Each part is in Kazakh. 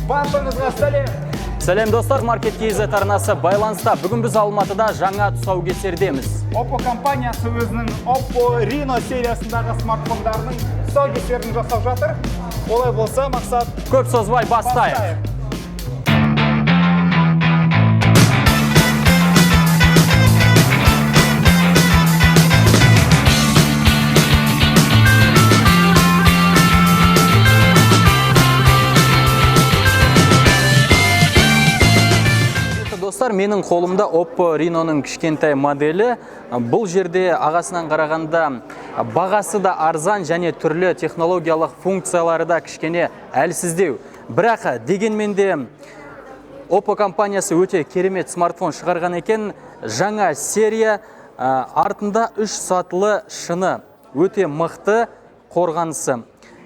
Барлығыңызға сәлем. Сәлем достар, Маркет KZ арнасы байланыста. Бүгін біз Алматыда жаңа тұсаукесердеміз. Oppo компаниясы өзінің Oppo Reno сериясындағы смартфондарының тұсаукесерін жасап жатыр. Олай болса, мақсат Көп созбай бастайық. Достар, менің қолымда Oppo Reno'ның кішкентай моделі. Бұл жерде ағасынан қарағанда бағасы да арзан және түрлі технологиялық функциялары да кішкене әлсіздеу. Бірақ дегенмен де Oppo компаниясы өте керемет смартфон шығарған екен. Жаңа серия, артында 3 сатылы шыны, өте мықты қорғанысы.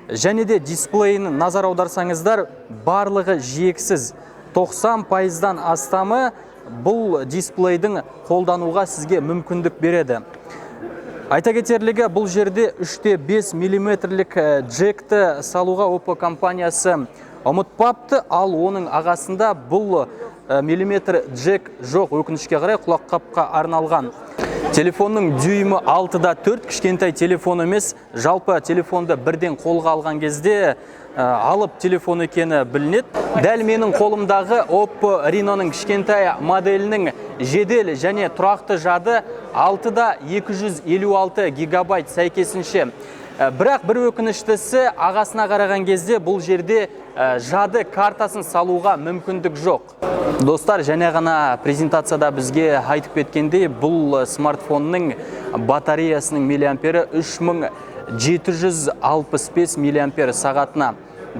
Және де дисплейін назар аударсаңыздар, барлығы жиексіз. 90%-дан астамы бұл дисплейдің қолдануға сізге мүмкіндік береді. Айта кетерлігі, бұл жерде 3,5 мм-лік джекті салуға Oppo компаниясы ұмытпапты, ал оның ағасында бұл миллиметр джек жоқ, өкінішке қарай құлаққапқа арналған. Телефонның дюймі 6,4, кішкентай телефон емес, жалпы телефонды бірден қолға алған кезде алып телефон екені білінеді. Дәл менің қолымдағы Oppo Reno'ның кішкентай моделінің жедел және тұрақты жады 6,256 гигабайт сәйкесінше. Бірақ бір өкініштісі, ағасына қараған кезде бұл жерде жады картасын салуға мүмкіндік жоқ. Достар, және ғана презентацияда бізге айтып кеткендей, бұл смартфонның батареясының миллиампері 3765 миллиампер сағатына.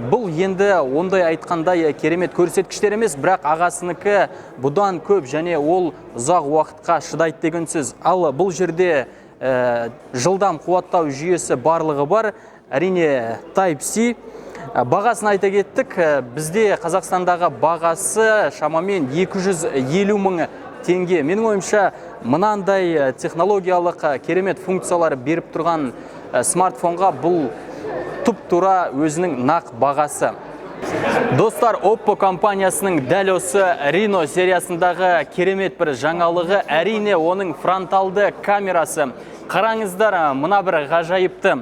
Бұл енді ондай айтқандай керемет көрсеткіштер емес, бірақ ағасыныкі бұдан көп және ол ұзақ уақытқа шыдайды деген сөз. Ал бұл жерде жылдам қуаттау жүйесі барлығы бар, әрине Type-C. Бағасын айта кеттік, бізде Қазақстандағы бағасы шамамен 250 мың теңге. Менің ойымша, мынандай технологиялық керемет функциялар беріп тұрған смартфонға бұл тұп-тура өзінің нақ бағасы. Достар, Oppo компаниясының дәл осы Reno сериясындағы керемет бір жаңалығы әрине оның фронталды камерасы. Қараңыздар, мұна бір ғажайыпты.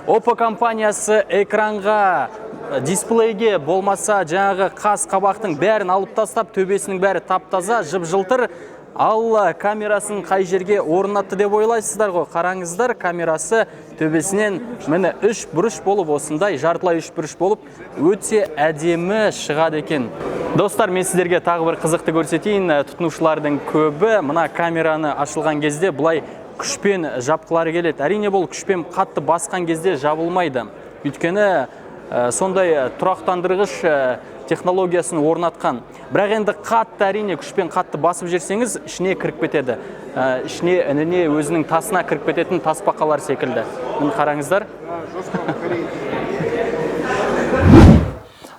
Oppo компаниясы экранға, дисплейге болмаса жаңағы қас қабақтың бәрін алып тастап, төбесінің бәрі таптаза, жып-жылтыр. Ал камерасын қай жерге орнатты деп ойлайсыздар ғой. Қараңыздар, камерасы төбесінен міне 3 бұрыш болып, осындай жартылай 3 бұрыш болып, өте әдемі шығады екен. Достар, мен сіздерге тағы бір қызықты көрсетейін. Тұтынушылардың көбі мына камераны ашылған кезде бұлай күшпен жапқылары келеді. Әрине бұл күшпен қатты басқан кезде жабылмайды. Өйткені сондай тұрақтандырғыш технологиясын орнатқан. Бірақ енді қатты, әрине күшпен қатты басып жерсеңіз, ішіне кіріп кетеді. Ішіне ініне өзінің тасына кіріп кететін таспақалар секілді. Мұны қараңыздар.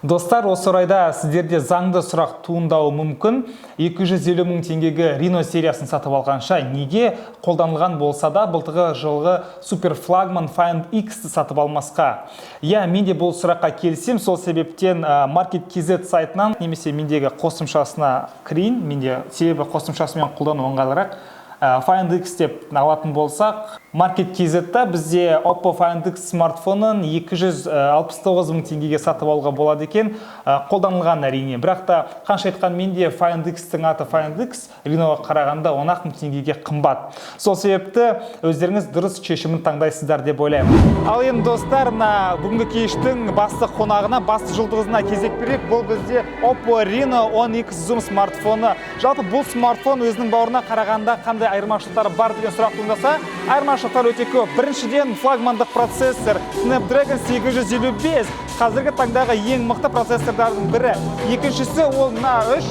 Достар, осы орайда сіздерде заңды сұрақ туындауы мүмкін. 250 мың теңгеге Reno сериясын сатып алғанша неге қолданылған болса да былтырғы жылғы супер флагман Find X сатып алмасқа? Мен де бұл сұраққа келсем, сол себептен Market KZ сайтынан немесе мендегі қосымшасына кірейін. Менде себебі қосымшасымен қолдану ыңғайлырақ. Find X деп алатын болсақ, Market KZ-та бізде Oppo Find X смартфонын 269 мың теңгеге сатып алуға болады екен. Қолданылған әрине. Бірақ та қанша айтқан менде Find X-тің аты Find X, Reno'ға қарағанда 10 мың теңгеге қымбат. Сол себепті өздеріңіз дұрыс шешімін таңдайсыздар деп ойлаймын. Ал енді достар, бүгінгі кештің басты қонағына, басты жұлдызына кезек берейік. Бұл бізде Oppo Reno 10X Zoom смартфоны. Жалпы бұл смартфон өзінің бауырына қарағанда қандай айырмашылықтары бар деген сұрақ туындаса, айырмашылықтар өте көп. Біріншіден, флагмандық процессор Snapdragon 855 қазіргі таңдағы ең мықты процессордардың бірі. Екіншісі, ол мына 3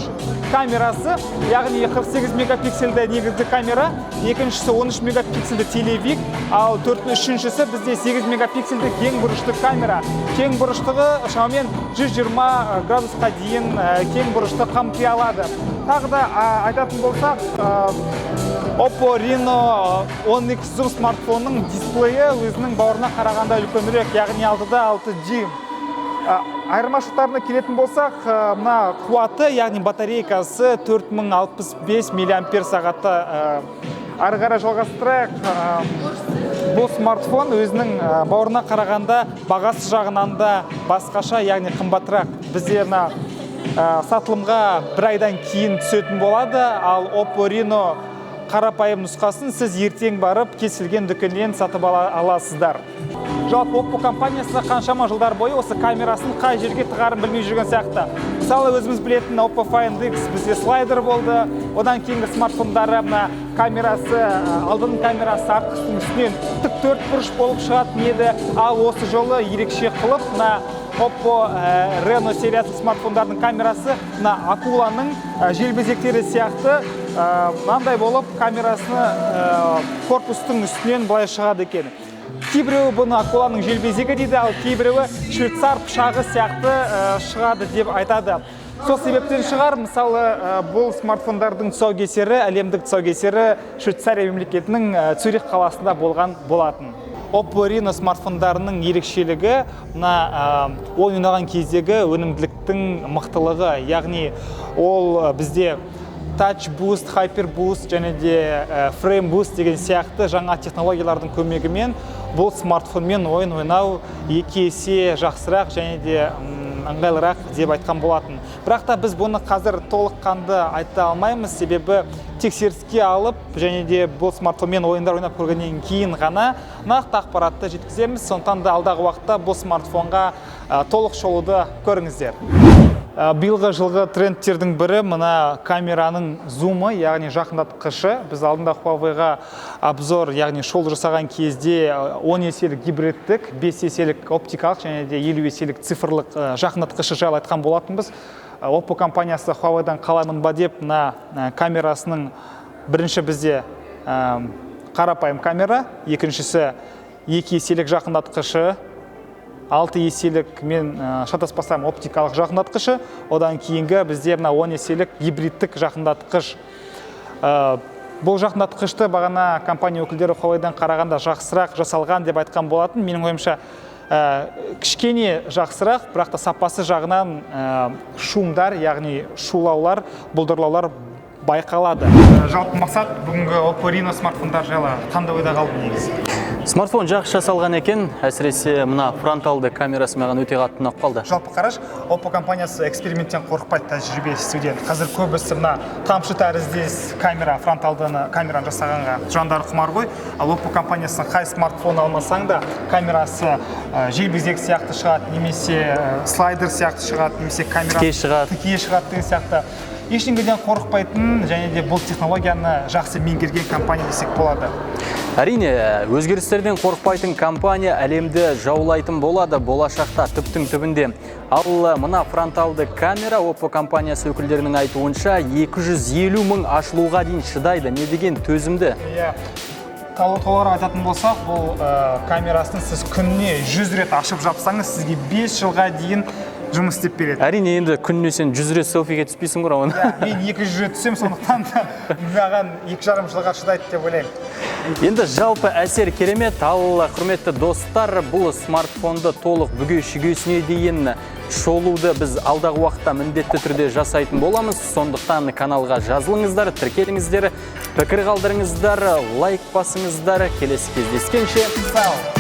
камерасы, яғни 48 мегапиксельді негізді камера, екіншісі 13 мегапиксельді телевик, ал үшіншісі бізде 8 мегапиксельді кең бұрышты камера. Кең бұрыштығы шамамен 120 градусқа дейін кең бұрышты қамти алады. Тағы да айтатын болсақ, Oppo Reno 10X Zoom смартфонның дисплейі өзінің бауырына қарағанда үлкенірек, яғни 6,6 дюйм. айырмашылықтарына келетін болсақ, мына қуаты, яғни батарейкасы 4065 миллиампер сағатты. Ары қарай жалғастырайық. Бұл смартфон өзінің бауырына қарағанда бағасы жағынан да басқаша, яғни қымбатырақ. Бізде сатылымға бір айдан кейін түсетін болады, ал Oppo Reno қарапайым нұсқасын сіз ертең барып кез-келген дүкеннен сатып аласыздар. Жалпы Oppo компаниясы қаншама жылдар бойы осы камерасын қай жерге тығарын білмей жүрген сияқты. Мысалы, өзіміз білетін Oppo Find X бізде слайдер болды. Одан кейінгі смартфондары камерасы, алдының камерасы артқысының үстінен тік төртбұрыш болып шығатын еді. Ал осы жолы ерекше қылып, Oppo Reno сериясы смартфондардың камерасы акуланың желбезектері сияқты мынандай болып камерасыны корпустың үстінен былай шығады екен. Кейбіреуі бұны акуланың желбезегі дейді, ал кейбіреуі швейцар пышағы сияқты шығады деп айтады. Сол себептен шығар, мысалы, бұл смартфондардың тұсаукесері, әлемдік тұсаукесері Швейцария мемлекетінің Цюрих қаласында болған болатын. Oppo Reno смартфондарының ерекшелігі ойнаған кездегі өнімділіктің мықтылығы, яғни ол бізде Touch Boost, Hyper Boost және де Frame Boost деген сияқты жаңа технологиялардың көмегімен бұл смартфонмен ойын ойнау 2 есе жақсырақ және де ыңғайлырақ деп айтқан болатын. Бірақ та біз бұны қазір толыққанды айта алмаймыз, себебі тексеріске алып және де бұл смартфонмен ойындар ойнап көргеннен кейін ғана нақты ақпаратты жеткіземіз. Сондықтан да алдағы уақытта бұл смартфонға толық шолуды көріңіздер. Биылғы жылғы трендтердің бірі мына камераның зумы, яғни жақындатқышы. Біз алдында Huawei-ға обзор, яғни шолу жасаған кезде 10 еселік гибридтік, 5 еселік оптикалық және де 50 еселік цифрлық жақындатқышы жайлы айтқан болатынбыз. Oppo компаниясы Huawei-дан қалаймын ба деп камерасының бірінші бізде қарапайым камера, екіншісі 2 еселік жақындатқышы, 6 еселік мен шатаспасам оптикалық жақындатқышы, одан кейінгі бізде 10 еселік гибридтік жақындатқыш. Бұл жақындатқышты бағана компания өкілдері Huawei-дан қарағанда жақсырақ жасалған деп айтқан болатын. Менің ойымша кішкене жақсырақ, бірақ та сапасы жағынан шумдар, яғни шулаулар, бұлдырлаулар байқалады. Жалпы мақсат бүгінгі Oppo Reno смартфондар жайлы қандай ойда қалды негізі? Смартфон жақсы жасалған екен, әсіресе мына фронталды камерасы маған өте қатты ұнап қалды. Жалпы қараш, Oppo компаниясы эксперименттен қорықпайды, тәжірибе студент. Қазір көбісі тамшы тәріздес фронталды камераны жасағанға жандары құмар ғой. Ал Oppo компаниясының қай смартфон алмасаң да камерасы желбезек сияқты шығады, немесе слайдер сияқты шығады, немесе камера тіке шығады деген сияқты. Ештеңеден қорықпайтын және де бұл технологияны жақсы меңгерген компания десек болады. Әрине, өзгерістерден қорықпайтын компания әлемді жаулайтын болады болашақта түптің түбінде. Ал мына фронталды камера Oppo компаниясы өкілдерінің айтуынша 250 мың ашылуға дейін шыдайды. Не деген төзімді? Толығырақ айтатын болсақ, бұл камерасын сіз күніне 100 рет ашып жапсаңыз, сізге 5 жылға дейін жұмыс істеп береді. Әрине, енді күніне сен 100 рет селфиге түспейсің ғой оны. Мен 200 рет түсем, сондықтан да маған 2,5 жылға шыдайды деп ойлаймын. Енді жалпы әсер керемет, ал құрметті достар, бұл смартфонды толық бүге-шүгесіне дейін шолуды біз алдағы уақытта міндетті түрде жасайтын боламыз. Сондықтан каналға жазылыңыздар, тіркеліңіздер, пікір қалдырыңыздар, лайк басыңыздар. Келесі кездескенше.